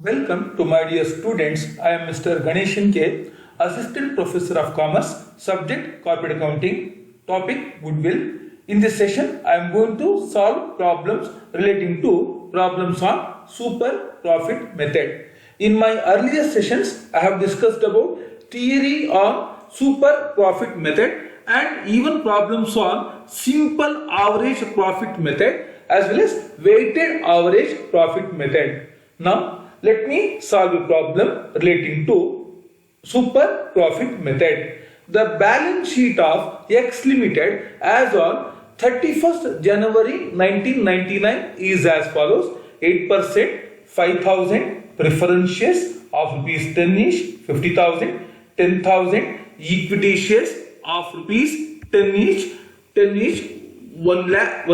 Welcome to my dear students. I am Mr. Ganeshan K, Assistant Professor of Commerce, subject Corporate Accounting, topic Goodwill. In this session, I am going to solve problems relating to problems on super profit method. In my earlier sessions, I have discussed about theory on super profit method and even problems on simple average profit method as well as weighted average profit method. Now, let me solve a problem relating to super profit method. The balance sheet of X Limited as on 31st January 1999 is as follows: 8%, 5,000 preference shares of rupees 10 each, 50,000, 10,000 equity shares of rupees 10 each, 1 lakh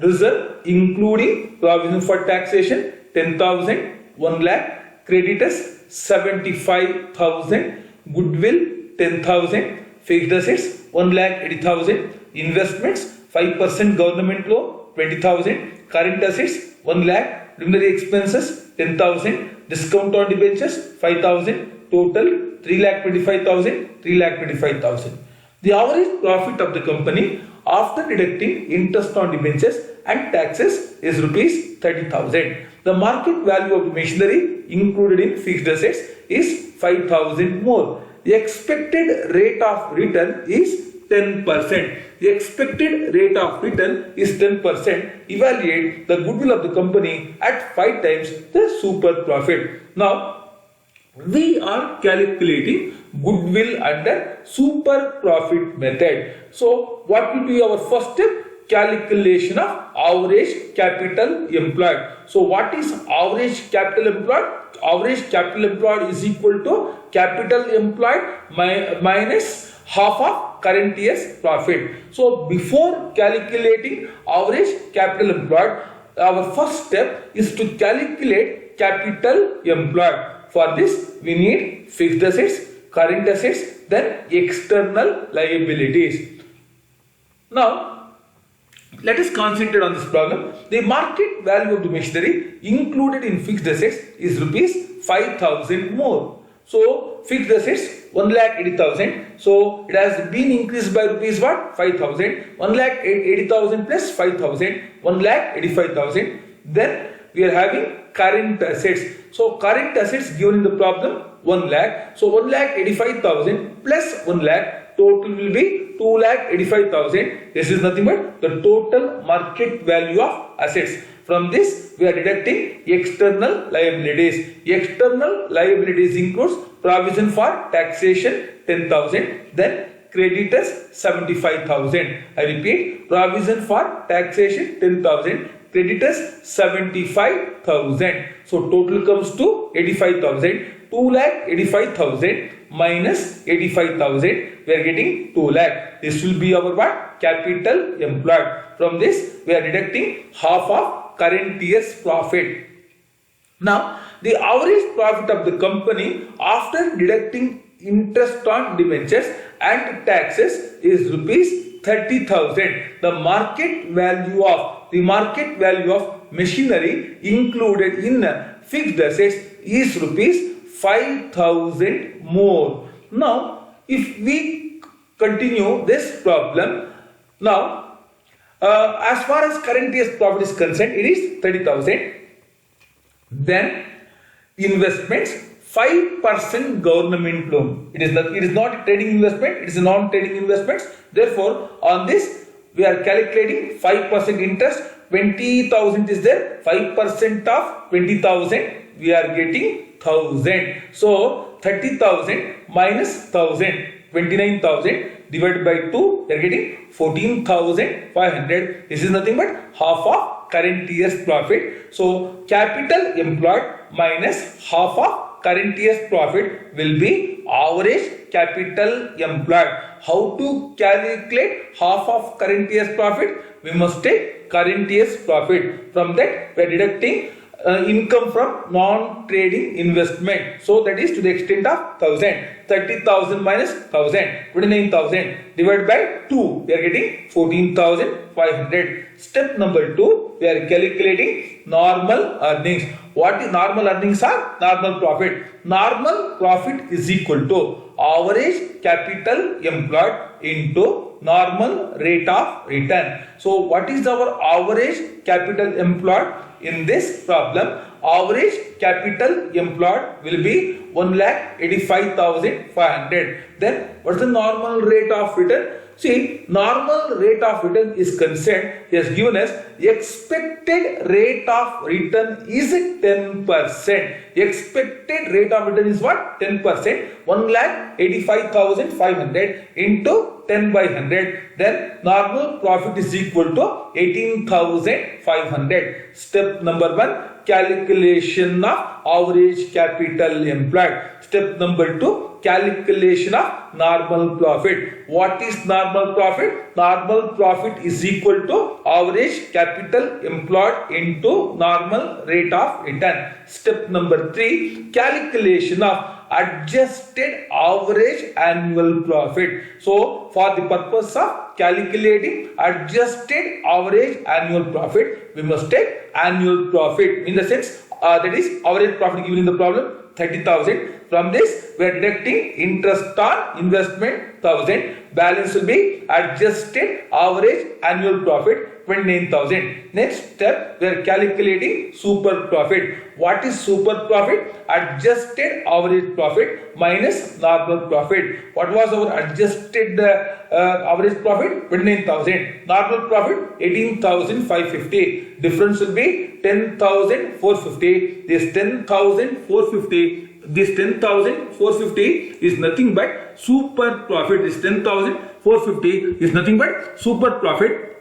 reserve including provision for taxation 10,000, 1 lakh, creditors 75,000, goodwill 10,000, fixed assets 1,80,000, investments 5% government loan 20,000, current assets 1 lakh, preliminary expenses 10,000, discount on debentures 5,000, total 3,25,000, 3,25,000. The average profit of the company after deducting interest on debentures and taxes is rupees 30,000. The market value of the machinery included in fixed assets is 5,000 more. The expected rate of return is 10%. The expected rate of return is 10%. Evaluate the goodwill of the company at 5 times the super profit. Now, we are calculating goodwill under super profit method. So, what will be our first step? Calculation of average capital employed. So, what is average capital employed? Average capital employed is equal to capital employed minus half of current year's profit. So, before calculating average capital employed, our first step is to calculate capital employed. For this, we need fixed assets, current assets, then external liabilities. Now, let us concentrate on this problem. The market value of the machinery included in fixed assets is rupees 5,000 more. So, fixed assets 1,80,000. So, it has been increased by rupees what? 5,000. 1,80,000 plus 5,000. 1,85,000. Then we are having current assets. So, current assets given in the problem 1 lakh. So, 1,85,000 plus 1 lakh, total will be 2,85,000. This is nothing but the total market value of assets. From this, we are deducting external liabilities. External liabilities includes provision for taxation 10,000, then creditors 75,000. I repeat, provision for taxation 10,000, creditors 75,000. So total comes to 85,000. 2,85,000 minus 85,000, we are getting 2 lakh. This will be our what? Capital employed. From this, we are deducting half of current year's profit. Now, the average profit of the company after deducting interest on debentures and taxes is rupees 30,000. The market value of machinery included in fixed assets is rupees 5,000 more. Now, if we continue this problem, now as far as current year's profit is concerned, it is 30,000. Then investments 5% government loan. It is not a trading investment. It is a non-trading investment. Therefore, on this we are calculating 5% interest. 20,000 is there. 5% of 20,000 we are getting 1,000. So 30,000 minus 1,000, 29,000 divided by 2, we are getting 14,500. This is nothing but half of current year's profit. So capital employed minus half of current year's profit will be average capital employed. How to calculate half of current year's profit? We must take current year's profit. From that, we are deducting income from non-trading investment. So that is to the extent of 1000. 30,000 minus 1000, 29,000 divided by 2. We are getting 14,500. Step number 2, we are calculating normal earnings. What is normal earnings are? Normal profit. Normal profit is equal to average capital employed into normal rate of return. So what is our average capital employed in this problem? Average capital employed will be 1,85,500. Then what is the normal rate of return? See, normal rate of return is concerned, he has given us expected rate of return is 10%. Expected rate of return is what? 10%. 1,85,500 into 10 by 100. Then normal profit is equal to 18,500. Step number 1, calculation of average capital employed. Step number 2, calculation of normal profit. What is normal profit? Normal profit is equal to average capital employed into normal rate of return. Step number 3, calculation of adjusted average annual profit. So for the purpose of calculating adjusted average annual profit, we must take annual profit, in the sense that is average profit given in the problem 30,000. From this we are deducting interest on investment 1000. Balance will be adjusted average annual profit 29,000. Next step, we are calculating super profit. What is super profit? Adjusted average profit minus normal profit. What was our adjusted average profit? 29,000. Normal profit 18,550. Difference will be 10,450. This 10,450. This 10,450 is nothing but super profit. This 10,450 is nothing but super profit.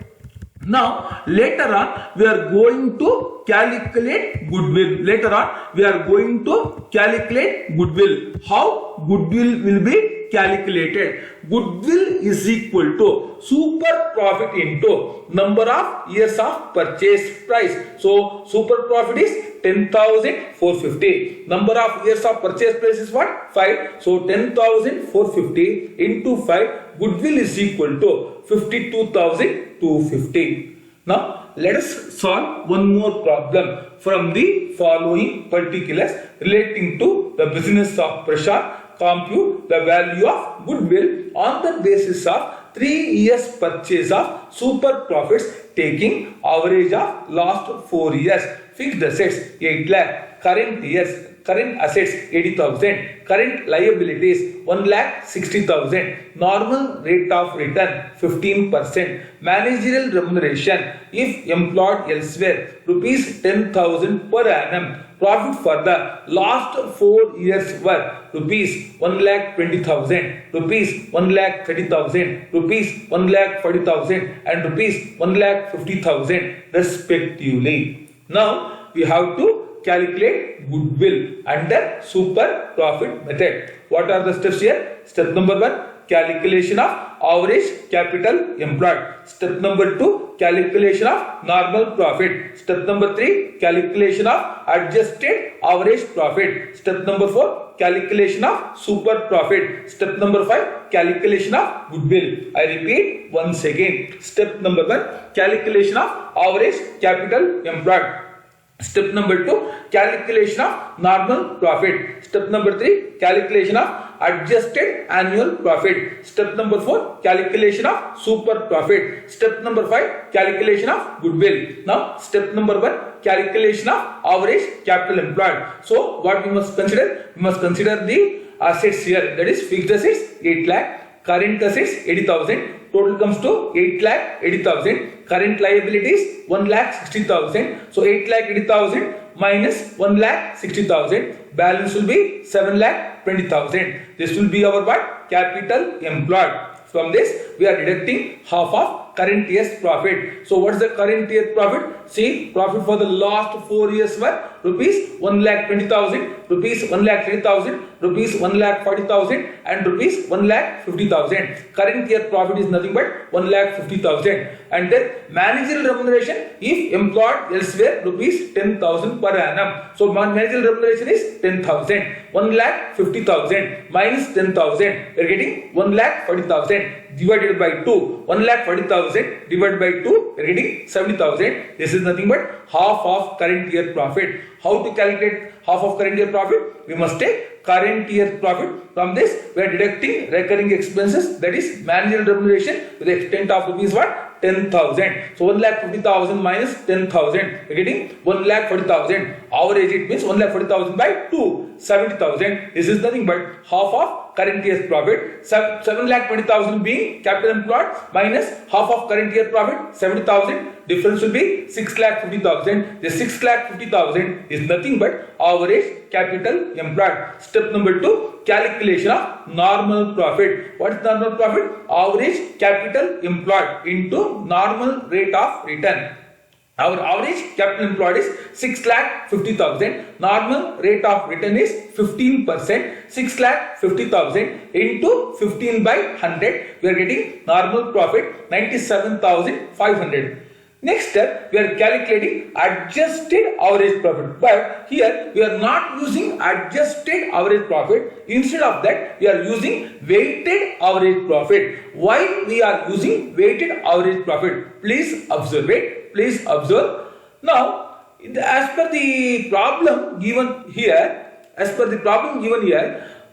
Now later on we are going to calculate goodwill. Later on we are going to calculate goodwill. How goodwill will be calculated? Goodwill is equal to super profit into number of years of purchase price. So super profit is 10,450. Number of years of purchase price is what? 5. So 10,450 into 5. Goodwill is equal to 52,250. Now let us solve one more problem from the following particulars relating to the business of Prashant. Compute the value of goodwill on the basis of 3 years purchase of super profits taking average of last 4 years. Fixed assets 8 lakh. Current assets 80,000. Current liabilities 1,60,000. Normal rate of return 15%. Managerial remuneration if employed elsewhere rupees 10,000 per annum. Profit for the last 4 years were rupees 1,20,000, rupees 1,30,000, rupees 1,40,000 and rupees 1,50,000 respectively. Now we have to calculate goodwill under super profit method. What are the steps here? Step number 1, calculation of average capital employed. Step number 2, calculation of normal profit. Step number 3, calculation of adjusted average profit. Step number 4, calculation of super profit. Step number 5, calculation of goodwill. I repeat once again. Step number 1, calculation of average capital employed. Step number 2, calculation of normal profit. Step number 3, calculation of adjusted annual profit. Step number 4, calculation of super profit. Step number 5, calculation of goodwill. Now step number 1, calculation of average capital employed. So what we must consider? We must consider the assets here, that is fixed assets 8 lakh, current assets 80,000. Total comes to 8,80,000. Current liabilities 1,60,000. So 8,80,000 minus 1,60,000. Balance will be 7,20,000. This will be our what? Capital employed. From this we are deducting half of current year's profit. So what is the current year profit? See, profit for the last 4 years were rupees 1,20,000, rupees 1,30,000, rupees 1,40,000 and rupees 1,50,000. Current year profit is nothing but 1,50,000. And then managerial remuneration if employed elsewhere rupees 10,000 per annum. So managerial remuneration is 10,000. 1,50,000 minus 10,000. We are getting 1,40,000 divided by 2. 1,40,000 divided by 2. We are getting 70,000. This is nothing but half of current year profit. How to calculate half of current year profit? We must take current year profit. From this, we are deducting recurring expenses, that is managerial remuneration to the extent of rupees what? 10,000. So 1,50,000 minus 10,000, we are getting 1,40,000. Average it means 1,40,000 by 2, 70,000. This is nothing but half of current year's profit. 7,20,000 being capital employed minus half of current year profit 70,000. Difference will be 6,50,000. The 6,50,000 is nothing but average capital employed. Step number 2, calculation of normal profit. What is normal profit? Average capital employed into normal rate of return. Our average capital employed is 6,50,000. Normal rate of return is 15%. 6,50,000 into 15 by 100. We are getting normal profit 97,500. Next step, we are calculating adjusted average profit. But here we are not using adjusted average profit. Instead of that, we are using weighted average profit. Why we are using weighted average profit? Please observe it. Please observe. Now, as per the problem given here,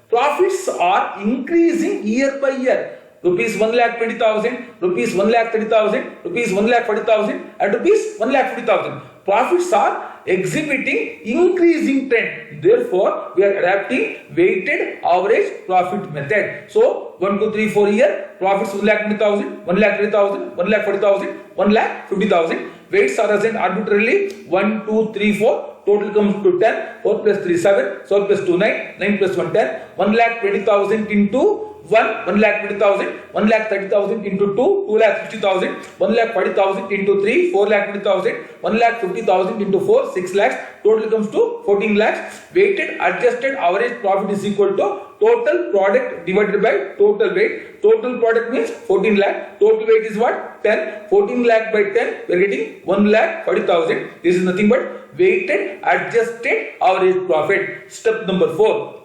profits are increasing year by year. Rupees 1,20,000, rupees 1,30,000, rupees 1,40,000 and rupees 1,50,000. Profits are exhibiting increasing trend. Therefore, we are adapting weighted average profit method. So, 1, 2, 3, 4 year profits 1,20,000, 1,30,000, 1,40,000, 1,50,000. Weights are assigned arbitrarily 1, 2, 3, 4. Total comes to 10. 4 plus 3 7. 7 plus 2 9. 9 plus 1 10. 1,20,000 into 1,20,000, 1,30,000 into 2, 2,60,000, 1,40,000 into 3, 4,20,000, 1,50,000 into 4, 6 lakhs. Total comes to 14 lakhs. Weighted adjusted average profit is equal to total product divided by total weight. Total product means 14 lakh. Total weight is what? 10. 14 lakh by 10, we are getting 1,40,000. This is nothing but weighted adjusted average profit. Step number 4.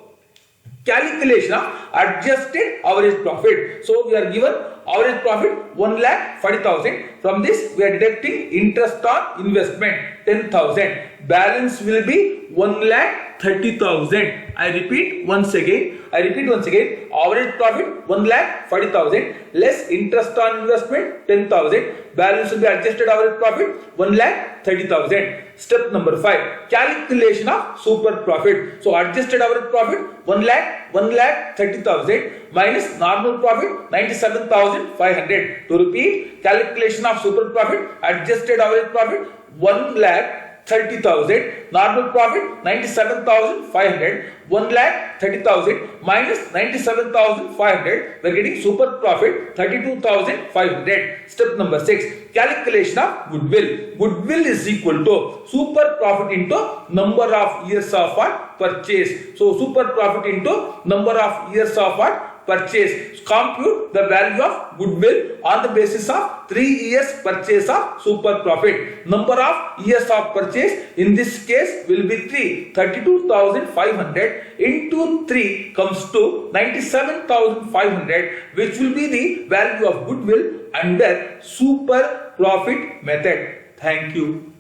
Calculation of adjusted average profit. So we are given average profit 1,40,000. From this we are deducting interest on investment 10,000. Balance will be 1,30,000. I repeat once again. Average profit 1,40,000 less interest on investment 10,000. Balance will be adjusted average profit 1,30,000. Step number 5. Calculation of super profit. So adjusted average profit 1,30,000 minus normal profit 97,500. To repeat, calculation of super profit, adjusted average profit 1,30,000, normal profit 97,500, 1,30,000 minus 97,500, we are getting super profit 32,500. Step number 6, calculation of goodwill. Goodwill is equal to super profit into number of years of what? Purchase. So super profit into number of years of what? Purchase. Compute the value of goodwill on the basis of 3 years purchase of super profit. Number of years of purchase in this case will be 3. 32,500 into 3 comes to 97,500, which will be the value of goodwill under super profit method. Thank you.